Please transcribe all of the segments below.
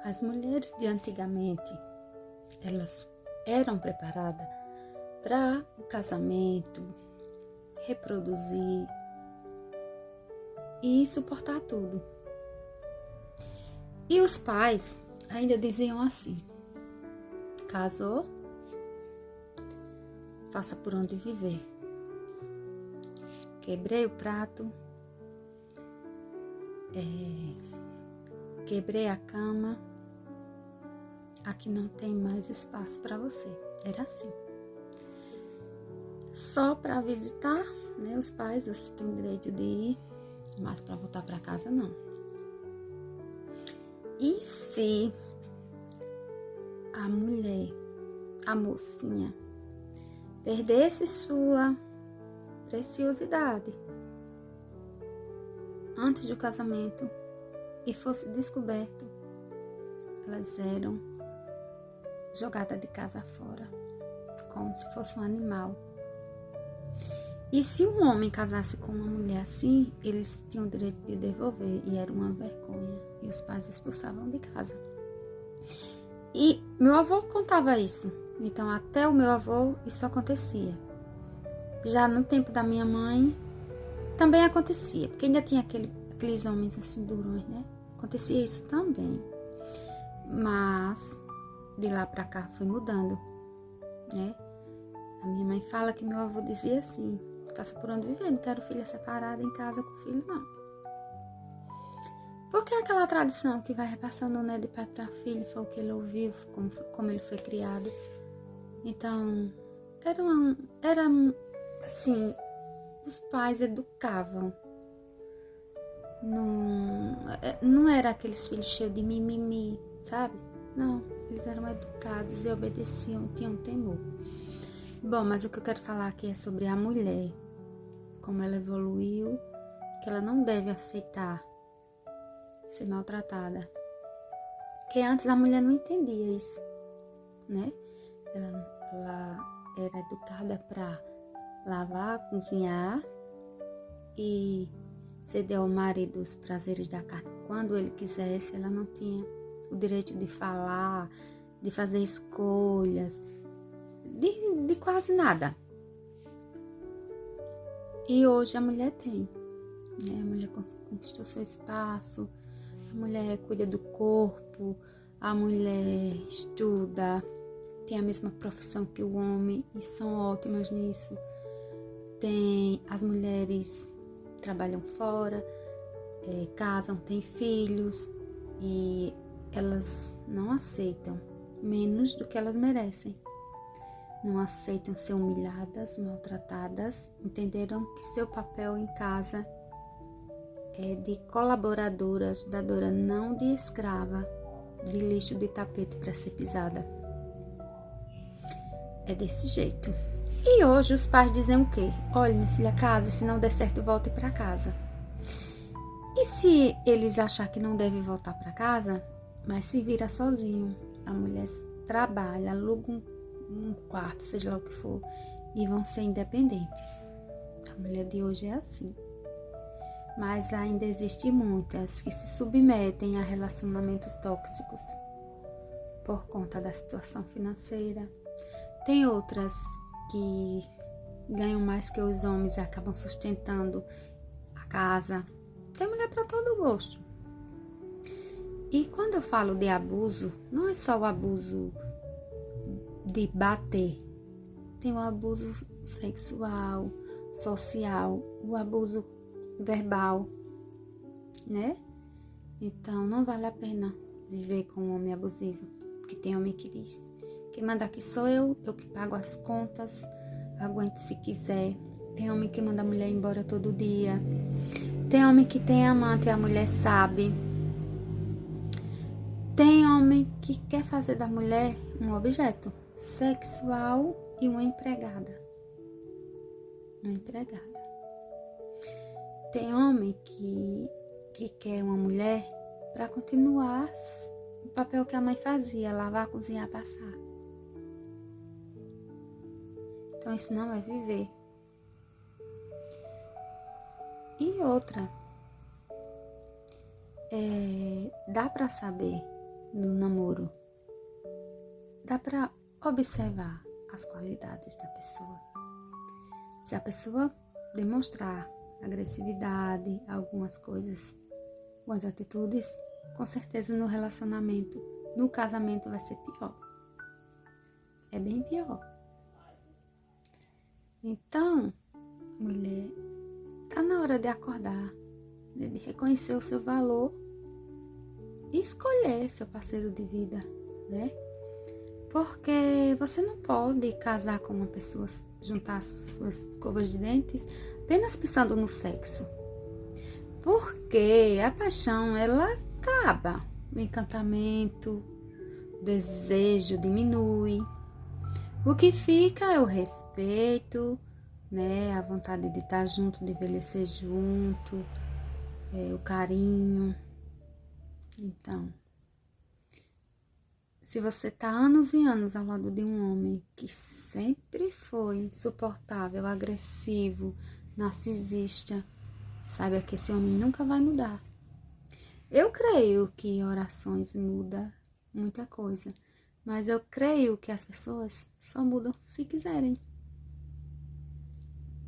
As mulheres de antigamente, elas eram preparadas para o casamento, reproduzir e suportar tudo. E os pais ainda diziam assim: casou, faça por onde viver. Quebrei o prato, quebrei a cama, aqui não tem mais espaço para você. Era assim. Só para visitar, né, os pais, você tem o direito de ir, mas para voltar para casa não. E se a mulher, a mocinha, perdesse sua preciosidade antes do casamento e fosse descoberto, elas eram jogadas de casa fora, como se fosse um animal. E se um homem casasse com uma mulher assim, eles tinham o direito de devolver, e era uma vergonha, e os pais expulsavam de casa. E meu avô contava isso, então até o meu avô isso acontecia. Já no tempo da minha mãe também acontecia, porque ainda tinha aqueles homens assim durões, né? Acontecia isso também, mas de lá pra cá foi mudando, né? A minha mãe fala que meu avô dizia assim: faça por onde viver, não quero filha separada em casa com filho, não. Porque é aquela tradição que vai repassando, né, de pai para filho, foi o que ele ouviu, como ele foi criado. Então, era assim, os pais educavam. Não era aqueles filhos cheios de mimimi, sabe? Não, eles eram educados e obedeciam, tinham temor. Bom, mas o que eu quero falar aqui é sobre a mulher, como ela evoluiu, que ela não deve aceitar ser maltratada. Porque antes a mulher não entendia isso, né? Ela era educada para lavar, cozinhar e ceder ao marido os prazeres da carne. Quando ele quisesse, ela não tinha o direito de falar, de fazer escolhas, de quase nada. E hoje a mulher tem, né? A mulher conquistou seu espaço, a mulher cuida do corpo, a mulher estuda, tem a mesma profissão que o homem e são ótimas nisso. As mulheres trabalham fora, casam, têm filhos e elas não aceitam menos do que elas merecem. Não aceitam ser humilhadas, maltratadas, entenderam que seu papel em casa é de colaboradora, ajudadora, não de escrava, de lixo de tapete para ser pisada. É desse jeito. E hoje os pais dizem o quê? Olha, minha filha, casa, se não der certo, volte para casa. E se eles achar que não deve voltar para casa, mas se vira sozinho, a mulher trabalha, aluga um quarto, seja lá o que for, e vão ser independentes. A mulher de hoje é assim. Mas ainda existem muitas que se submetem a relacionamentos tóxicos por conta da situação financeira. Tem outras que ganham mais que os homens e acabam sustentando a casa. Tem mulher para todo gosto. E quando eu falo de abuso, não é só o abuso de bater. Tem o abuso sexual, social, o abuso verbal, né? Então não vale a pena viver com um homem abusivo. Que tem homem que diz: quem manda aqui sou eu que pago as contas, aguente se quiser. Tem homem que manda a mulher embora todo dia. Tem homem que tem amante e a mulher sabe. Tem homem que quer fazer da mulher um objeto sexual e uma empregada. Uma empregada. Tem homem que quer uma mulher para continuar o papel que a mãe fazia, lavar, cozinhar, passar. Então isso não é viver. E outra, dá para saber no namoro, dá para observar as qualidades da pessoa. Se a pessoa demonstrar agressividade, algumas coisas, algumas atitudes, com certeza no relacionamento, no casamento vai ser pior. É bem pior. Então, mulher, tá na hora de acordar, né, de reconhecer o seu valor e escolher seu parceiro de vida, né? Porque você não pode casar com uma pessoa, juntar suas escovas de dentes apenas pensando no sexo. Porque a paixão, ela acaba. O encantamento, o desejo diminui. O que fica é o respeito, né? A vontade de estar junto, de envelhecer junto, o carinho. Então, se você está anos e anos ao lado de um homem que sempre foi insuportável, agressivo, narcisista, saiba que esse homem nunca vai mudar. Eu creio que orações mudam muita coisa, mas eu creio que as pessoas só mudam se quiserem.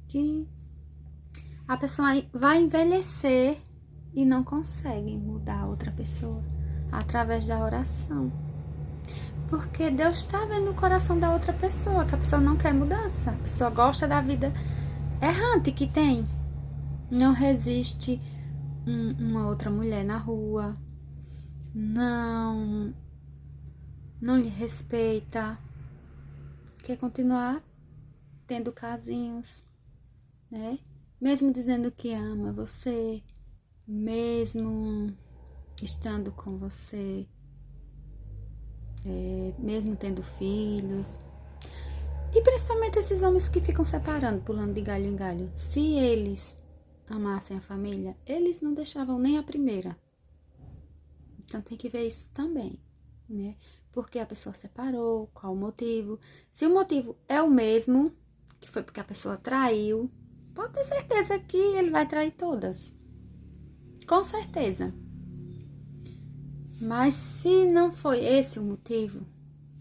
Que a pessoa vai envelhecer e não consegue mudar a outra pessoa através da oração. Porque Deus está vendo no coração da outra pessoa, que a pessoa não quer mudança. A pessoa gosta da vida errante que tem. Não resiste uma outra mulher na rua. Não lhe respeita. Quer continuar tendo casinhos, né? Mesmo dizendo que ama você, mesmo estando com você, mesmo tendo filhos. E principalmente esses homens que ficam separando, pulando de galho em galho. Se eles amassem a família, eles não deixavam nem a primeira. Então tem que ver isso também, né? Porque a pessoa separou, qual o motivo. Se o motivo é o mesmo, que foi porque a pessoa traiu, pode ter certeza que ele vai trair todas. Com certeza. Mas se não foi esse o motivo,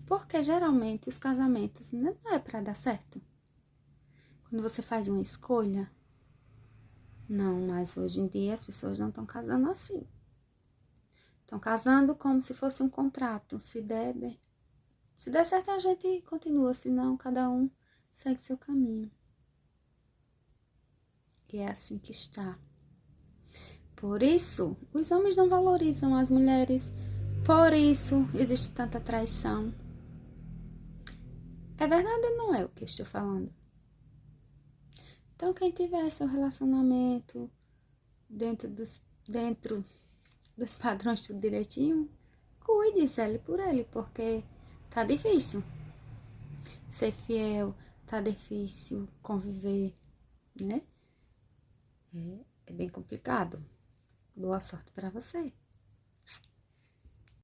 porque geralmente os casamentos não é para dar certo. Quando você faz uma escolha, não, mas hoje em dia as pessoas não estão casando assim. Estão casando como se fosse um contrato. Se der certo, a gente continua. Se não, cada um segue seu caminho. E é assim que está. Por isso, os homens não valorizam as mulheres. Por isso, existe tanta traição. É verdade ou não é o que eu estou falando? Então, quem tiver seu relacionamento dentro dos padrões tudo direitinho, cuide, zele por ele, porque tá difícil ser fiel, tá difícil conviver, né? É bem complicado. Boa sorte para você.